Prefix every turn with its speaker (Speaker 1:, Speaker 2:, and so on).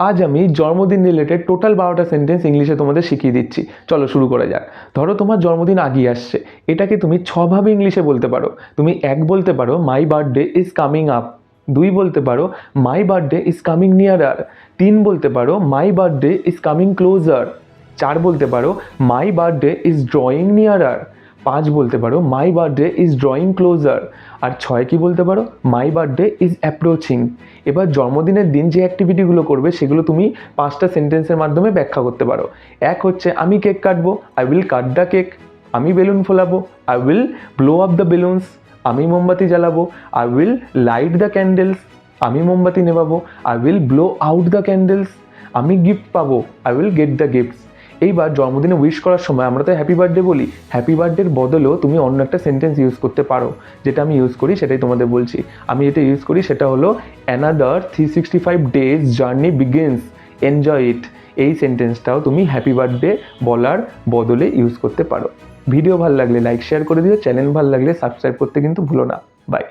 Speaker 1: আজ আমি জন্মদিন রিলেটেড টোটাল 12টা সেন্টেন্স ইংলিশে তোমাদের শিখিয়ে দিচ্ছি। চলো শুরু করা যাক। ধরো তোমার জন্মদিন আগিয়ে আসছে, এটাকে তুমি 6ভাবে ইংলিশে বলতে পারো। তুমি 1 বলতে পারো my birthday is coming up, 2 বলতে পারো my birthday is coming nearer, 3 বলতে পারো my birthday is coming closer, 4 বলতে পারো my birthday is drawing nearer, 5 বলতে পারো my birthday is drawing closer, আর 6 কি বলতে পারো মাই বার্থডে ইজ অ্যাপ্রোচিং। এবার জন্মদিনের দিন যে অ্যাক্টিভিটিগুলো করবে সেগুলো তুমি 5টা সেন্টেন্সের মাধ্যমে ব্যাখ্যা করতে পারো। 1 হচ্ছে আমি কেক কাটবো, I will cut the cake. আমি বেলুন ফোলাবো, I will blow up the balloons. আমি মোমবাতি জ্বালাবো, I will light the candles. আমি মোমবাতি নেভাবো, I will blow out the candles. আমি গিফট পাবো, I will get the gifts. এইবার জন্মদিনে উইশ করার সময় আমরা তো হ্যাপি বার্থডে বলি, হ্যাপি বার্থডের বদলেও তুমি অন্য একটা সেন্টেন্স ইউজ করতে পারো। যেটা আমি ইউজ করি সেটাই তোমাদের বলছি। আমি যেটা ইউজ করি সেটা হলো another 365 days journey begins, enjoy it. এই সেন্টেন্সটাও তুমি হ্যাপি বার্থডে বলার বদলে ইউজ করতে পারো। ভিডিও ভালো লাগলে লাইক শেয়ার করে দিও, চ্যানেল ভালো লাগলে সাবস্ক্রাইব করতে কিন্তু ভুলো না। বাই।